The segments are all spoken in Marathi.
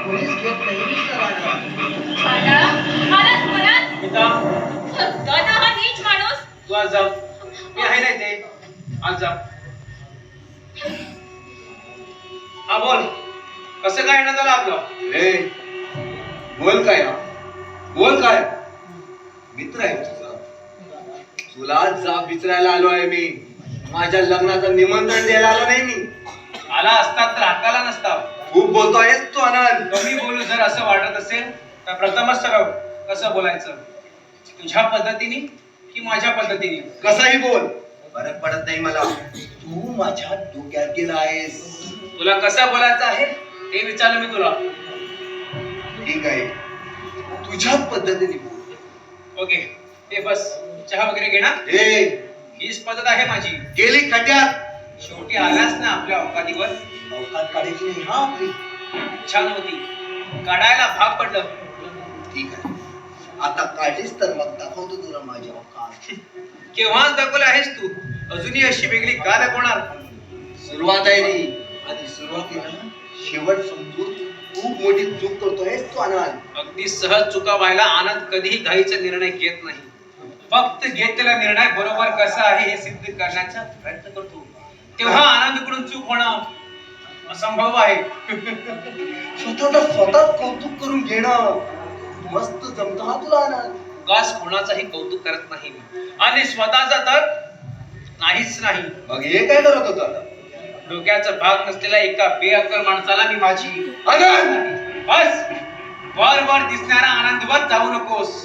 कोणीच घेत नाही मिस्टर आढळराव. मला स्मरण गीता, दादा हा नीच माणूस. तू आज जा. मी आहे नाही ते. आज जा. हा बोल, कसं काय येणं झालं आपलं? ए बोल काय हा? बोल काय? मित्र आहे तुझा. तुला जाब विचारायला आलो आहे मी. माझ्या लग्नाचं निमंत्रण द्यायला आलो नाही मी. आला असतात तर हाकाला नसता. खूप बोलतोयस तू आनंद. कमी बोलू जर असं वाटत असेल तर प्रथमच ठरव कसं बोलायचं, तुझ्या पद्धतीने की माझ्या पद्धतीने. कसाही बोल, फरक पडत नाही मला. तू माझ्या डोक्यात गेला आहेस. तुला कसं बोलायचं आहे ते विचारलं मी तुला. ठीक आहे, तुझ्या पद्धतीने बोल. ओके, ते बस. चहा वगैरे घेणार? ए हीच पद्धत आहे माझी. गेली खट्यात. शेवटी आलास ना आपल्या अवकातीवर. अवकात काढायची नाही हा आपली. छान होती, काढायला भाग पडलं. ठीक आहे, आता काढलीस तर मग दाखवतो तुला माझी अवकात. केव्हाच दाखवलं आहेस तू, अजूनही अशी वेगळी का दाखवणार? सुरुवात आहे नी, आणि सुरुवातीला शेवट समजून खूप मोठी चूक करतोयस तू आनंद. अगदी सहज चुका व्हायला आनंद कधीही घाईचा निर्णय घेत नाही. फक्त घेतलेला निर्णय बरोबर कसा आहे हे सिद्ध करण्याचा प्रयत्न करतो. तेव्हा आनंदकडून चूक होणं असंभव आहे. स्वतःच कौतुक करून घेणं मस्त जमतं हा तुला आनंद. कास कोणाचाही कौतुक करत नाही मी, आणि स्वतःचा तर नाहीच नाही. मग हे काय करत होता आता? डोक्याचा भाग नसलेल्या एका बेअक्कल माणसाला मी माझी आनंद बस. वर वर दिसणारा आनंदवर जाऊ नकोस.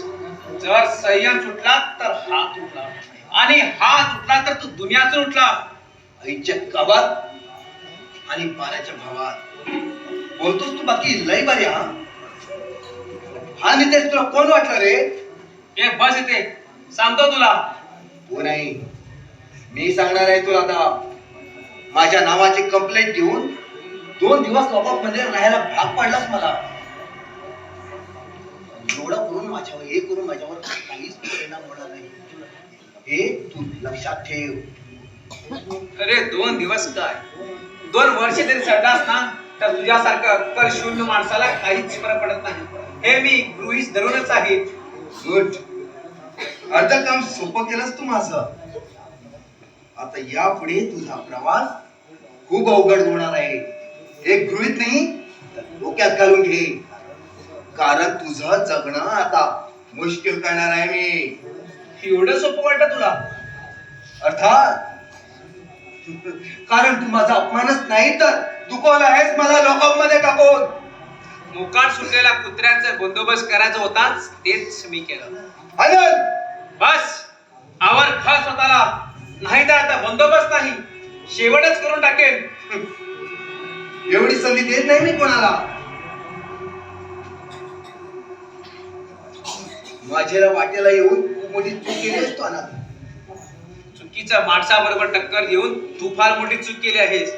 जर संयम सुटला तर हात उठला, आणि हात उठला तर तू दुनियातून उठला. आईच्या गावात आणि पाण्याच्या भावात बोलतोस तू बाकी लय बरे हा. हा नितेश तुला कोण वाटलं रे? हे बस इथे, सांगतो तुला. तू नाही, मी सांगणार आहे तुला. आता माझ्या नावाची कंप्लेंट देऊन 2 दिवस लॉकअप मध्ये राहायला भाग पाडलास मला. एवढं करून माझ्यावर काहीच परिणाम होणार नाही हे तू लक्षात ठेव. अरे 2 दिवस काय, 2 वर्ष तरी चढलास ना तर तुझ्यासारखं अक्कल शून्य माणसाला काहीच फरक पडत नाही. हे मी गृहीत धरूनच आहे. गुड, अर्ध काम सोपं केलंस तू माझं. आता यापुढे तुझा प्रवास खूप अवघड होणार आहे. हे गृहीत नाही तर डोक्यात घालून घे, कारण तुझं जगणं आता मुश्किल करणार आहे मी. एवढं सोपं वाटतं तुला? अर्थात, कारण तू माझा अपमानच नाही तर दुखवला आहेस मला लॉकअप मध्ये टाकून. मुकाट सुटलेल्या कुत्र्याचा बंदोबस्त करायचा होताच, तेच मी केलं. आनंद बस, आवर खा स्वतःला, नाही तर आता बंदोबस्त नाही, शेवटच करून टाकेल. एवढी संधी देत नाही मी कोणाला. माझ्याला वाटेला येऊन खूप मोठी चूक केली असतो आनंद. चुकीच्या माणसाबरोबर टक्कर देऊन तू फार मोठी चूक केली आहेस.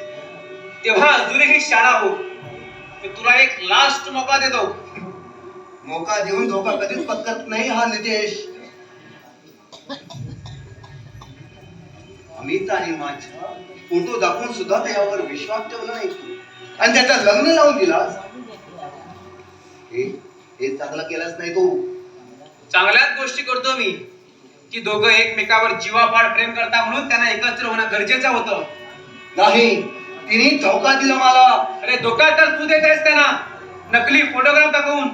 तेव्हा अजूनही शाळा हो. मी तुला एक लास्ट मौका देतो. मौका देऊन धोका कधीच पत्करत नाही हा नितेश. अमित आणि माझा फोटो दाखवून सुद्धा त्यावर विश्वास ठेवला नाही तू, आणि त्याचं लग्न लावून दिलास. हे चांगलं केलंच नाही तू. चांगल्याच गोष्टी करतो मी, की दोघं एकमेकावर जीवापाड प्रेम करता म्हणून त्यांना एकत्र होणं गरजेचं होतं. नाही, तिने धोका दिला मला. अरे धोका तर तू देत आहेस त्यांना, नकली फोटोग्राफ दाखवून.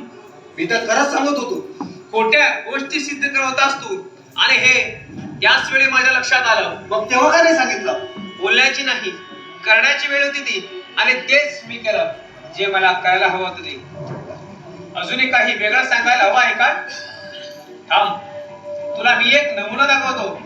मी तर खरंच सांगत होतो. खोट्या गोष्टी सिद्ध करवतास तू, आणि हे त्याच वेळी माझ्या लक्षात आलं. मग तेव्हा का नाही सांगितलं? बोलण्याची नाही, करण्याची वेळ होती ती, आणि तेच मी केलं जे मला करायला हवं होतं ते. अजूनही काही वेगळं सांगायला हवं आहे का? थांब, तुला मी एक नमुना दाखवतो.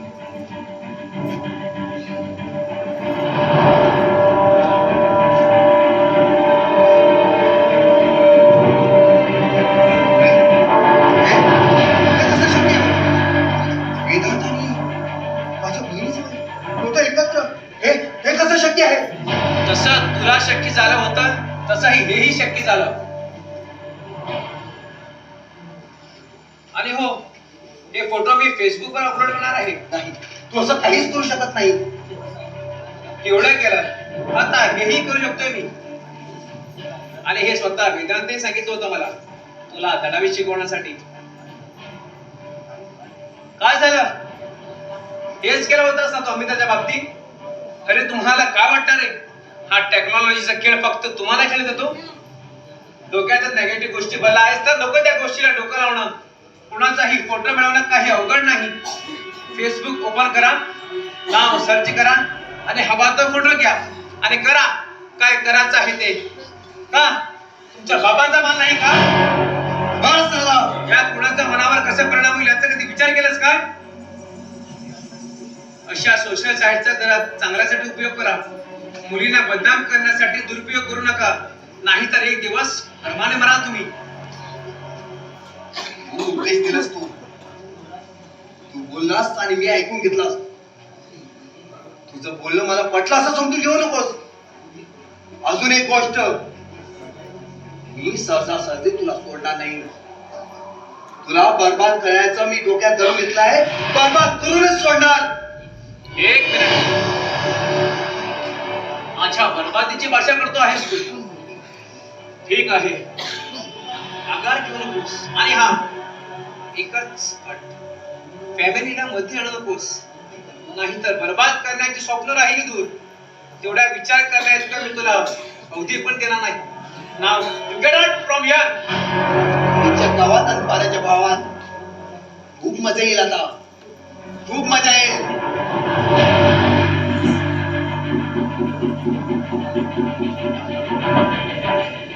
हे कसं शक्य आहे? जसं तुला शक्य झालं होतं तसंही हेही शक्य झालं. आणि हो, हे फोटो मी फेसबुकवर अपलोड करणार आहे. नाही, तू असं काहीच करू शकत नाही. एवढं केलं, आता हेही करू शकतोय मी. आणि हे स्वतः वेदांतने सांगितलं होतं मला तुला दडावी शिकवण्यासाठी. काय झालं? हेच केलं होतंस ना तू अमिताच्या बाबतीत? अरे तुम्हाला काय वाटतं रे, हा टेक्नॉलॉजीचा खेळ फक्त तुम्हाला खेळत येतो? डोक्यात नेगेटिव्ह गोष्टी भला आहेस तर लोक त्या गोष्टीला डोकं लावणं, कुणाचाही फोटो मिळवणं काही अवघड नाही. फेसबुक ओपन करा, नाव सर्च करा आणि हवा तो फोटो घ्या आणि करा काय करायचं आहे ते. का तुमच्या बाबांचा मान नाही का? बस झालं. या कुणाच्या मनावर कसं परिणाम होईल याचा कधी विचार केलास काय? अशा सोशल साईटचा जरा चांगल्यासाठी उपयोग करा. मुलींना बदनाम करण्यासाठी दुरुपयोग करू नका, नाहीतर एक दिवस धर्माने मरा तुम्ही. तू उपदेश दिलास, तू बोललास आणि मी ऐकून घेतलास. तुझं बोलणं मला पटलं असं समजून घेऊ नकोस. अजून एक गोष्ट, मी सहजासहजी तुला सोडणार नाही. तुला बर्बाद करायचं मी डोक्यात धरून घेतलाय, बर्बाद करूनच सोडणार. एक मिनिट, माझ्या बर्बादीची भाषा करतो आहेस तू? ठीक आहे, आकार घेऊ नकोस. आणि हा एकच अट, फॅमिलीला मध्ये आणू नकोस, नाहीतर बर्बाद करण्याची स्वप्न राहिली दूर. तेवढा विचार करण्याइतका मी तुला अवधी पण देणार नाही. नाव गेट आउट फ्रॉम हिअर. तुमच्या गावात आणि पाण्याच्या भावात खूप मजा येईल. आता खूप मजा येईल.